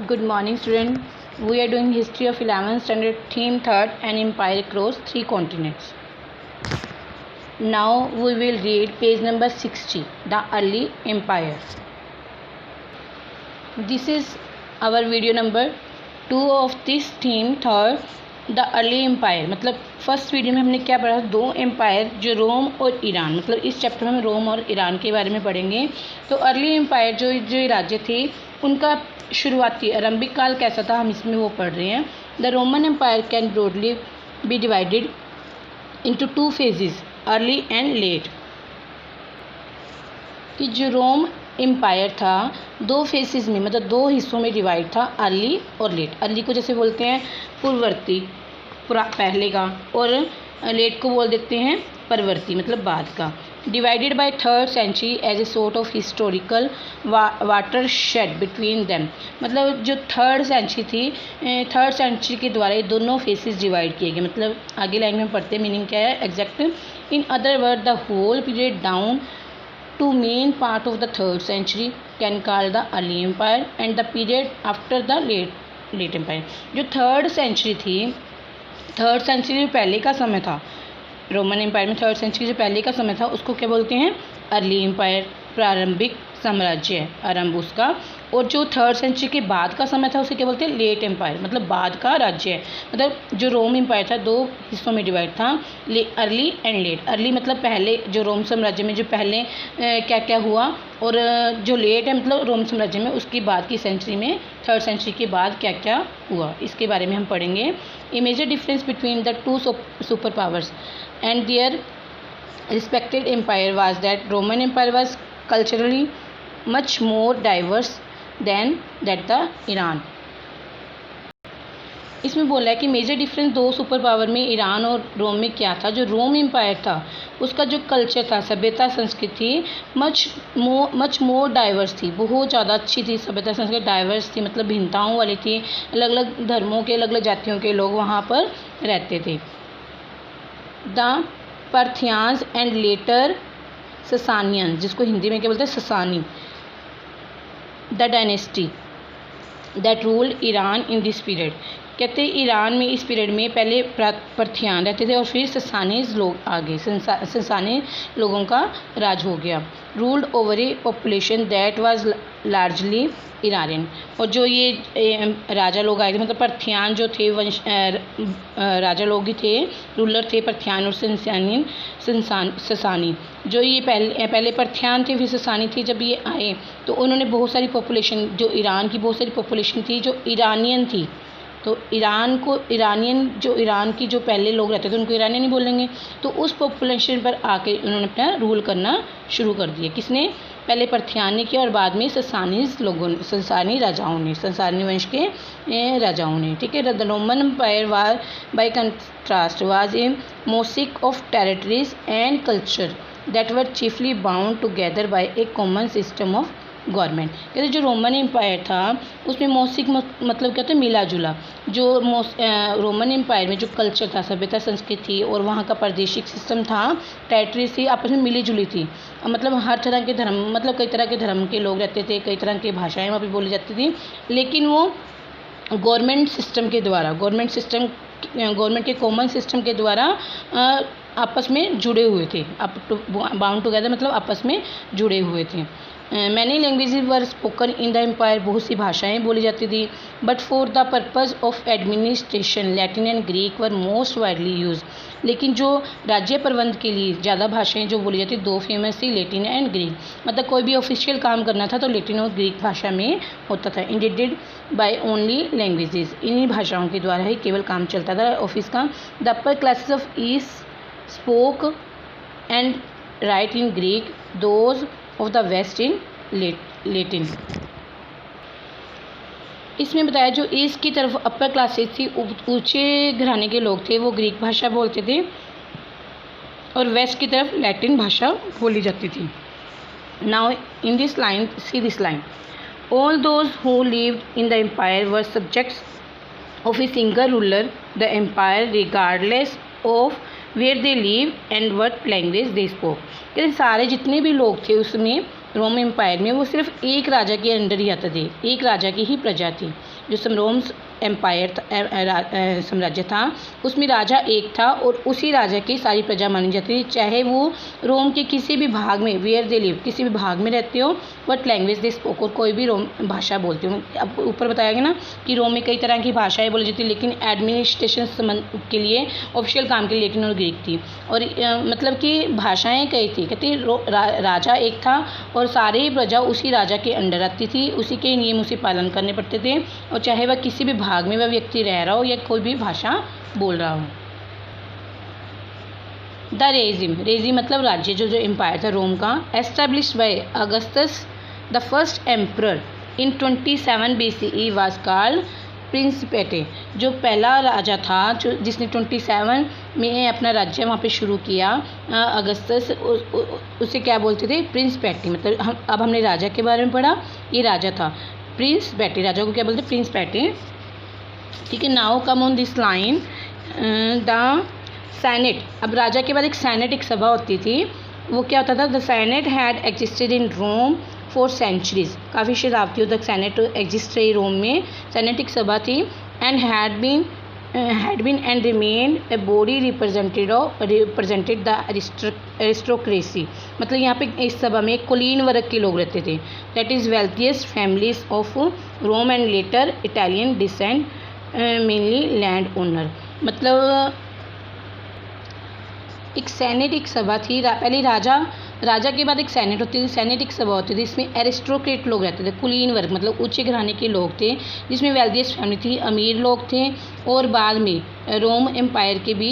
Good morning, student. We are doing history of 11th standard, theme 3rd, an empire across 3 continents. Now we will read page number 60, the early empire. This is our video number 2 of this theme 3rd, the early empire. मतलब first video में हमने क्या पढ़ा, दो empire जो रोम और Iran, मतलब इस चैप्टर में हम रोम और ईरान के बारे में पढ़ेंगे. तो अर्ली एम्पायर जो राज्य थे उनका शुरुआती आरंभिक काल कैसा था, हम इसमें वो पढ़ रहे हैं. The Roman empire can broadly be divided into 2 phases, early and late. कि जो रोम एम्पायर था 2 फेसेस में, मतलब 2 हिस्सों में डिवाइड था, अर्ली और लेट. अर्ली को जैसे बोलते हैं पूर्ववर्ती, पहले का, और लेट को बोल देते हैं परवर्ती, मतलब बाद का. Divided by 3rd century as a sort of historical watershed between them. मतलब जो 3rd सेंचुरी थी, 3rd सेंचुरी के द्वारा ये दोनों फेसेस डिवाइड किए गए. मतलब आगे लाइन में पढ़ते मीनिंग क्या है exact. In other word the whole period down to main part of the 3rd century can call the early empire and the period after the late empire. जो 3rd century थी, 3rd century जो पहले का समय था Roman empire में, 3rd century जो पहले का समय था उसको क्या बोलते हैं, अर्ली एम्पायर, प्रारंभिक साम्राज्य, आरंभ उसका. और जो 3rd सेंचुरी के बाद का समय था उसे क्या बोलते हैं, लेट एम्पायर, मतलब बाद का राज्य है. मतलब जो रोम एम्पायर था 2 हिस्सों में डिवाइड था, अर्ली एंड लेट. अर्ली मतलब पहले जो रोम साम्राज्य में जो पहले क्या क्या हुआ, और जो लेट है मतलब रोम साम्राज्य में उसकी बाद की सेंचुरी में, 3rd सेंचुरी के बाद क्या क्या हुआ, इसके बारे में हम पढ़ेंगे. A major difference between the 2 super powers and their respected empire was that Roman empire was culturally much more diverse than that the Iran. इसमें बोला है कि मेजर डिफरेंस 2 सुपर पावर में ईरान और रोम में क्या था. जो रोम एम्पायर था उसका जो कल्चर था, सभ्यता संस्कृति मच मोर डाइवर्स थी, बहुत ज़्यादा अच्छी थी. सभ्यता संस्कृति डाइवर्स थी, मतलब भिन्नताओं वाली थी. अलग अलग धर्मों के, अलग अलग जातियों के लोग वहाँ पर रहते थे. The Parthians and later Sassanian, जिसको हिंदी में क्या बोलते हैं, ससानी, the dynasty that ruled Iran in this period. कहते हैं ईरान में इस पीरियड में पहले पार्थियान रहते थे और फिर ससानीज लोग आ गए, ससानी लोगों का राज हो गया. Ruled over A population that was largely Iranian. और जो ये राजा लोग आए थे, मतलब पार्थियान जो थे वंश राजा लोग ही थे, रूलर थे पार्थियान और ससानी. जो ये पहले पार्थियान थे फिर ससानी थे. जब ये आए तो उन्होंने बहुत सारी पॉपुलेशन, जो ईरान की बहुत सारी पॉपुलेशन थी जो ईरानियन थी, तो ईरान को ईरानियन, जो ईरान की जो पहले लोग रहते थे उनको ईरानियन ही बोलेंगे. तो उस पॉपुलेशन पर आके उन्होंने अपना रूल करना शुरू कर दिया. किसने, पहले पार्थियान ने किया और बाद में ससानीज लोगों ने, ससानी राजाओं ने, ससानी वंश के राजाओं ने. ठीक है. The Roman empire was by contrast was a mosaic of territories and culture that were chiefly bound together by a common system of government. कहते जो रोमन एम्पायर था उसमें मोसिक मतलब क्या होता है, मिला जुला. जो रोमन एम्पायर में जो कल्चर था, सभ्यता संस्कृति थी, और वहाँ का प्रादेशिक सिस्टम था, टेरिटरीज थी, आपस में मिली जुली थी. मतलब हर तरह के धर्म, मतलब कई तरह के धर्म के लोग रहते थे, कई तरह की भाषाएं वहाँ पर बोली जाती थी, लेकिन वो गवर्नमेंट सिस्टम के द्वारा, गवर्नमेंट के कॉमन सिस्टम के द्वारा आपस में जुड़े हुए थे. बाउंड टुगेदर मतलब आपस में जुड़े हुए थे. Many languages were spoken in the empire, बहुत सी भाषाएं बोली जाती थी. But for the purpose of administration Latin and Greek were most widely use. लेकिन जो राज्य प्रबंध के लिए ज़्यादा भाषाएं जो बोली जाती, 2 फेमस थी, लैटिन एंड ग्रीक. मतलब कोई भी ऑफिशियल काम करना था तो लैटिन और ग्रीक भाषा में होता था. इंडिडेड बाय ओनली लैंग्वेजेज, इन्हीं भाषाओं के द्वारा ही केवल काम चलता था ऑफिस का. The upper classes of east spoke and write in Greek, those of the west in Latin. इसमें बताया जो ईस्ट की तरफ अपर क्लासेस थी, ऊंचे घराने के लोग थे, वो ग्रीक भाषा बोलते थे, और वेस्ट की तरफ लैटिन भाषा बोली जाती थी. Now in this line, see this line, all those who lived in the empire were subjects of a single ruler the empire regardless of where they live and what language they spoke. कहते सारे जितने भी लोग थे उसमें रोम empire में, वो सिर्फ एक राजा के अंडर ही आते थे, एक राजा की ही प्रजा थी. जो समरोम एम्पायर साम्राज्य था उसमें राजा एक था और उसी राजा की सारी प्रजा मानी जाती थी, चाहे वो रोम के किसी भी भाग में वेयर दे लिव किसी भी भाग में रहते हो, वट लैंग्वेज दे स्पोक और कोई भी रोम भाषा बोलते हो। अब ऊपर बताया गया ना कि रोम में कई तरह की भाषाएं बोली जाती, लेकिन एडमिनिस्ट्रेशन के लिए ऑफिशियल काम के लिए लेकिन और ग्रीक थी। और मतलब कि भाषाएं कई थी, कहते राजा एक था और सारी प्रजा उसी राजा के अंडर आती थी, उसी के नियम उसे पालन करने पड़ते थे, और चाहे वह किसी भी भाग में वह व्यक्ति रह रहा हो या कोई भी भाषा बोल रहा हो। द रेजिम मतलब राज्य, जो एम्पायर था रोम का, established by Augustus the first emperor in 27 BCE was called principate. जो पहला राजा था जो जिसने 27 में अपना राज्य वहाँ पे शुरू किया, अगस्टस, उसे क्या बोलते थे? प्रिंसिपेटी। मतलब अब हमने राजा के बारे में पढ़ा, ये राजा था प्रिंसिपेटी, राजा को क्या बोलते? प्रिंसिपेटी। ठीक है, now come on this line the senate. अब राजा के बाद एक सेनेट, एक सभा होती थी, वो क्या होता था? The senate had existed in Rome for centuries. काफ़ी शताब्दियों तक सेनेट एग्जिस्ट रही रोम में, सेनेट एक सभा थी, and had been and remain a body represented the aristocracy. मतलब यहाँ पे इस सभा में कुलीन वर्ग के लोग रहते थे, that is wealthiest families of Rome and later Italian descent, mainly land owner. मतलब एक सेनेट एक सभा थी, पहले राजा के बाद एक सेनेट होती थी, सेनेट एक सभा होती थी, इसमें एरिस्टोक्रेट लोग रहते थे, कुलीन वर्ग मतलब उच्च घराने के लोग थे, जिसमें वेल्थिएस्ट फैमिली थी, अमीर लोग थे, और बाद में रोम एम्पायर के भी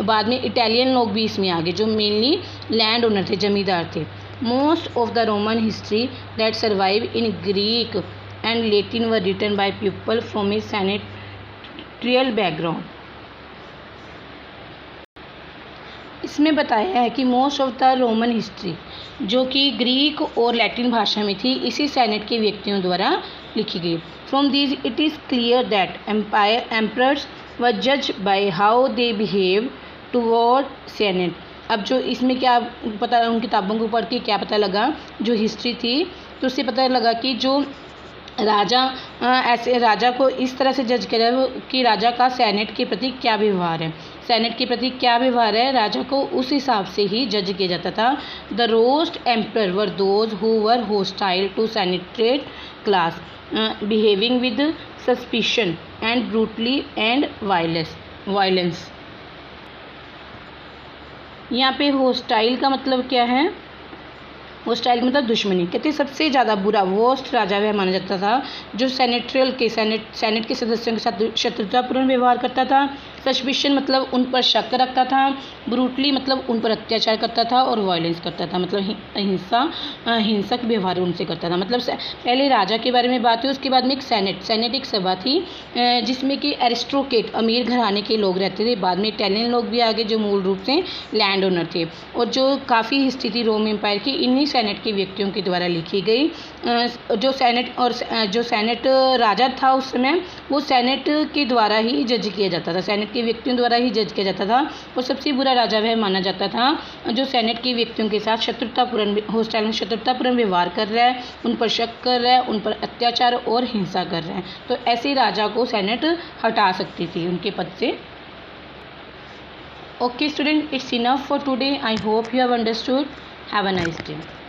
बाद में इटालियन लोग भी इसमें आ गए, जो मेनली लैंड ओनर थे, जमींदार थे। Most of the Roman history that survive in Greek and Latin were written by people from a senatorial background. इसमें बताया है कि most of the Roman history, जो कि ग्रीक और लैटिन भाषा में थी, इसी सेनेट के व्यक्तियों द्वारा लिखी गई। From this it is clear that emperors were जज by how they behave toward senate. अब जो इसमें क्या पता, उन किताबों को पढ़ के क्या पता लगा, जो हिस्ट्री थी तो उससे पता लगा कि जो ऐसे राजा को इस तरह से जज किया कि राजा का सेनेट के प्रति क्या व्यवहार है, सेनेट के प्रति क्या व्यवहार है, राजा को उस हिसाब से ही जज किया जाता था। The roast emperor were those who were hostile to senatorial class, behaving with suspicion and brutally and violence. यहाँ पे होस्टाइल का मतलब क्या है? होस्टाइल मतलब दुश्मनी। कहते सबसे ज़्यादा बुरा वोस्ट राजा वह माना जाता था जो सेनेट के सदस्यों के साथ शत्रुतापूर्ण व्यवहार करता था। सस्पिशन मतलब उन पर शक रखता था, ब्रूटली मतलब उन पर अत्याचार करता था, और वायलेंस करता था मतलब हिंसक व्यवहार उनसे करता था। मतलब पहले राजा के बारे में बात हुई, उसके बाद में एक सेनेट एक सभा थी जिसमें कि एरिस्टोक्रेट अमीर घराने के लोग रहते थे, बाद में इटालियन लोग भी आगे जो मूल रूप से लैंड ओनर थे, और जो काफ़ी हिस्ट्री थी रोम एम्पायर की इन्हीं सेनेट के व्यक्तियों के द्वारा लिखी गई। जो सेनेट राजा था उस समय, वो सेनेट के द्वारा ही जज किया जाता था, सेनेट के व्यक्तियों द्वारा ही जज किया जाता था। और सबसे बुरा राजा वह माना जाता था जो सेनेट के व्यक्तियों के साथ शत्रुतापूर्ण व्यवहार कर रहा है, उन पर शक कर रहा है, उन पर अत्याचार और हिंसा कर रहा है। तो ऐसे राजा को सेनेट हटा सकती थी उनके पद से। Okay student, it's enough for today. I hope you have understood. Have a nice day.